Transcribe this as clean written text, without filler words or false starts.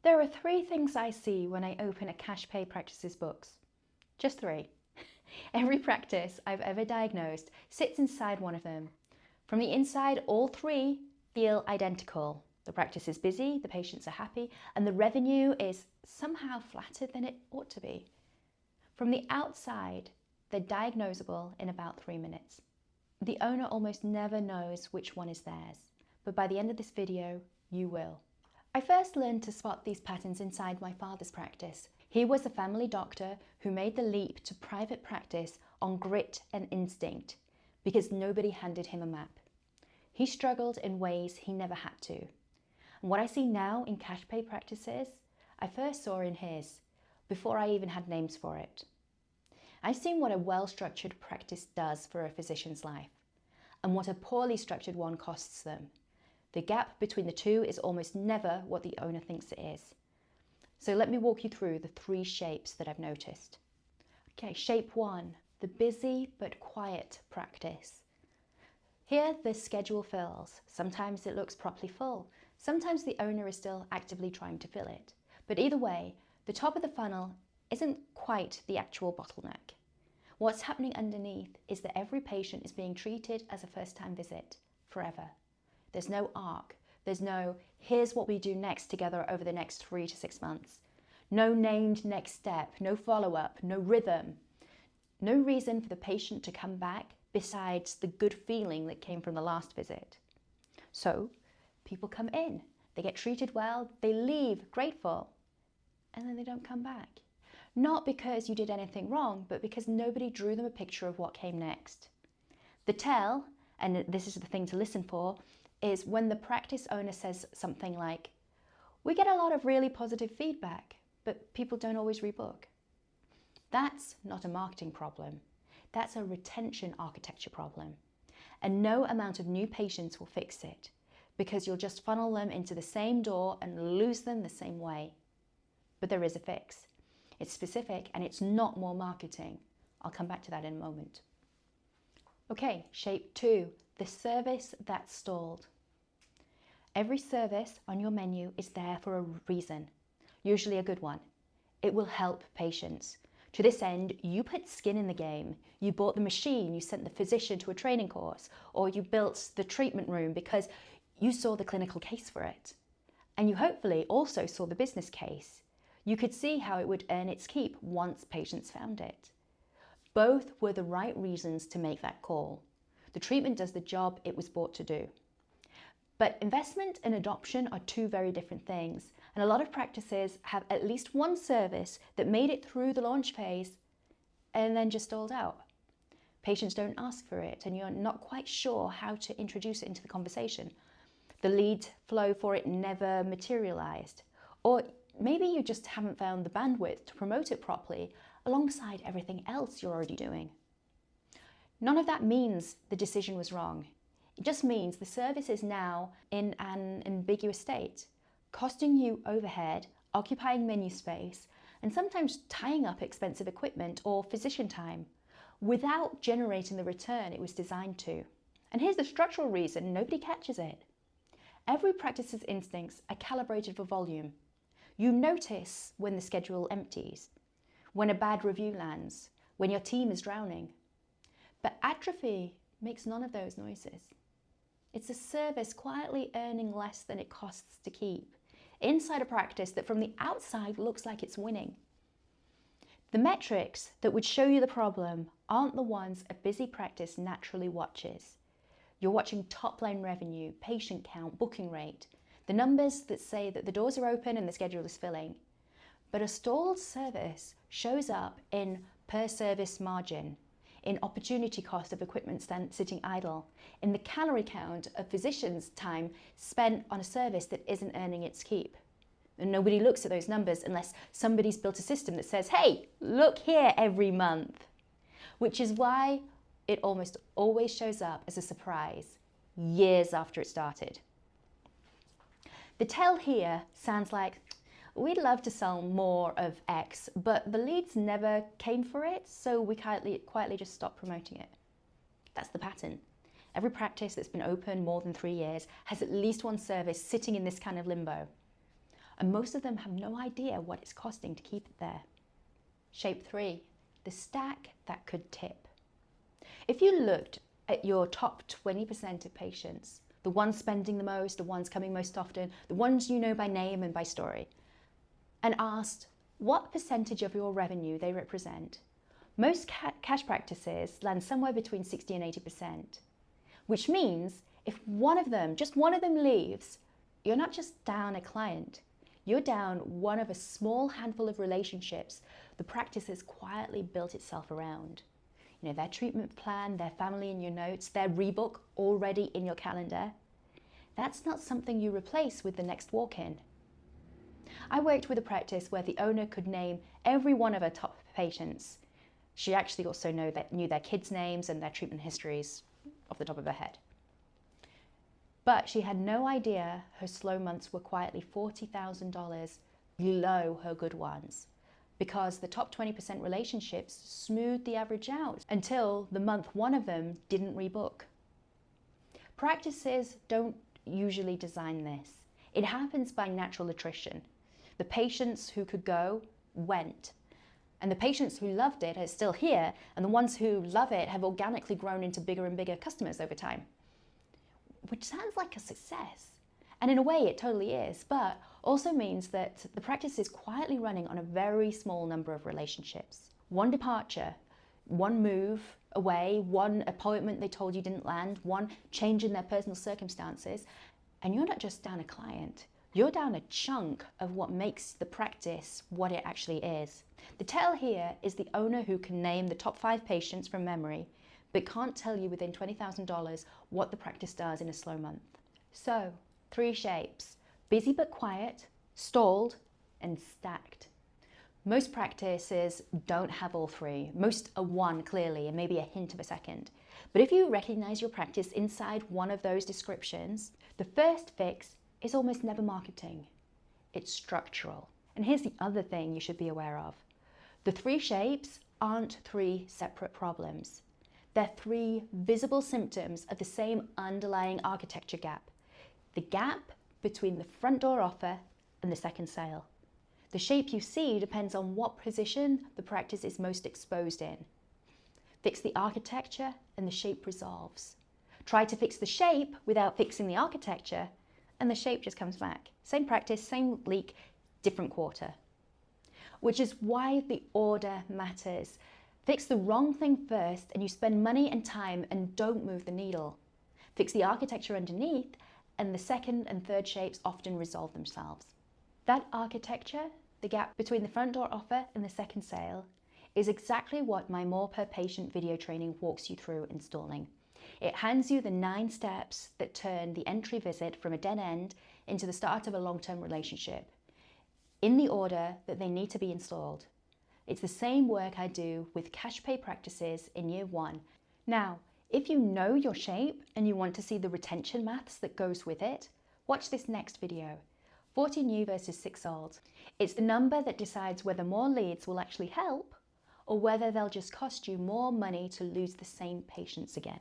There are three things I see when I open a cash pay practice's books. Just three. Every practice I've ever diagnosed sits inside one of them. From the inside, all three feel identical. The practice is busy, the patients are happy, and the revenue is somehow flatter than it ought to be. From the outside, they're diagnosable in about 3 minutes. The owner almost never knows which one is theirs, but by the end of this video, you will. I first learned to spot these patterns inside my father's practice. He was a family doctor who made the leap to private practice on grit and instinct because nobody handed him a map. He struggled in ways he never had to. And what I see now in cash pay practices, I first saw in his before I even had names for it. I've seen what a well-structured practice does for a physician's life and what a poorly structured one costs them. The gap between the two is almost never what the owner thinks it is. So let me walk you through the three shapes that I've noticed. Okay, shape one, the busy but quiet practice. Here the schedule fills. Sometimes it looks properly full. Sometimes the owner is still actively trying to fill it. But either way, the top of the funnel isn't quite the actual bottleneck. What's happening underneath is that every patient is being treated as a first-time visit forever. There's no arc. There's no, here's what we do next together over the next 3 to 6 months. No named next step, no follow-up, no rhythm. No reason for the patient to come back besides the good feeling that came from the last visit. So people come in, they get treated well, they leave grateful, and then they don't come back. Not because you did anything wrong, but because nobody drew them a picture of what came next. The tell, and this is the thing to listen for, is when the practice owner says something like, we get a lot of really positive feedback, but people don't always rebook. That's not a marketing problem. That's a retention architecture problem. And no amount of new patients will fix it because you'll just funnel them into the same door and lose them the same way. But there is a fix. It's specific and it's not more marketing. I'll come back to that in a moment. Okay, shape two, the service that's stalled. Every service on your menu is there for a reason, usually a good one. It will help patients. To this end, you put skin in the game. You bought the machine, you sent the physician to a training course, or you built the treatment room because you saw the clinical case for it. And you hopefully also saw the business case. You could see how it would earn its keep once patients found it. Both were the right reasons to make that call. The treatment does the job it was bought to do. But investment and adoption are two very different things, and a lot of practices have at least one service that made it through the launch phase and then just stalled out. Patients don't ask for it, and you're not quite sure how to introduce it into the conversation. The lead flow for it never materialized, or maybe you just haven't found the bandwidth to promote it properly alongside everything else you're already doing. None of that means the decision was wrong. It just means the service is now in an ambiguous state, costing you overhead, occupying menu space, and sometimes tying up expensive equipment or physician time without generating the return it was designed to. And here's the structural reason nobody catches it. Every practice's instincts are calibrated for volume. You notice when the schedule empties, when a bad review lands, when your team is drowning. But atrophy makes none of those noises. It's a service quietly earning less than it costs to keep, inside a practice that from the outside looks like it's winning. The metrics that would show you the problem aren't the ones a busy practice naturally watches. You're watching top-line revenue, patient count, booking rate, the numbers that say that the doors are open and the schedule is filling. But a stalled service shows up in per service margin, in opportunity cost of equipment sitting idle, in the calorie count of physicians' time spent on a service that isn't earning its keep. And nobody looks at those numbers unless somebody's built a system that says, hey, look here every month. Which is why it almost always shows up as a surprise years after it started. The tell here sounds like, we'd love to sell more of X, but the leads never came for it, so we quietly just stopped promoting it. That's the pattern. Every practice that's been open more than 3 years has at least one service sitting in this kind of limbo. and most of them have no idea what it's costing to keep it there. Shape 3, the stack that could tip. If you looked at your top 20% of patients, the ones spending the most, the ones coming most often, the ones you know by name and by story, and asked what percentage of your revenue they represent, most cash practices land somewhere between 60 and 80%, which means if one of them, just one of them leaves, you're not just down a client, you're down one of a small handful of relationships the practice has quietly built itself around. You know, their treatment plan, their family in your notes, their rebook already in your calendar. That's not something you replace with the next walk-in. I worked with a practice where the owner could name every one of her top patients. She actually also knew their kids' names and their treatment histories off the top of her head. But she had no idea her slow months were quietly $40,000 below her good ones, because the top 20% relationships smoothed the average out until the month one of them didn't rebook. Practices don't usually design this. It happens by natural attrition. The patients who could go went, and the patients who loved it are still here, and the ones who love it have organically grown into bigger and bigger customers over time, which sounds like a success. And in a way it totally is, but also means that the practice is quietly running on a very small number of relationships. One departure, one move away, one appointment they told you didn't land, one change in their personal circumstances, and you're not just down a client, you're down a chunk of what makes the practice what it actually is. The tell here is the owner who can name the top 5 patients from memory, but can't tell you within $20,000 what the practice does in a slow month. So, 3 shapes: busy but quiet, stalled, and stacked. Most practices don't have all 3. Most are 1 clearly and maybe a hint of a second. But if you recognize your practice inside one of those descriptions, the first fix is almost never marketing. It's structural. And here's the other thing you should be aware of. The 3 shapes aren't 3 separate problems. They're 3 visible symptoms of the same underlying architecture gap. The gap between the front door offer and the second sale. The shape you see depends on what position the practice is most exposed in. Fix the architecture and the shape resolves. Try to fix the shape without fixing the architecture, and the shape just comes back. Same practice, same leak, different quarter. Which is why the order matters. Fix the wrong thing first and you spend money and time and don't move the needle. Fix the architecture underneath and the second and third shapes often resolve themselves. That architecture, the gap between the front door offer and the second sale, is exactly what my More Per Patient video training walks you through installing. It hands you the 9 steps that turn the entry visit from a dead end into the start of a long-term relationship, in the order that they need to be installed. It's the same work I do with cash pay practices in year 1. Now, if you know your shape and you want to see the retention maths that goes with it, watch this next video, 40 new versus 6 old. It's the number that decides whether more leads will actually help or whether they'll just cost you more money to lose the same patients again.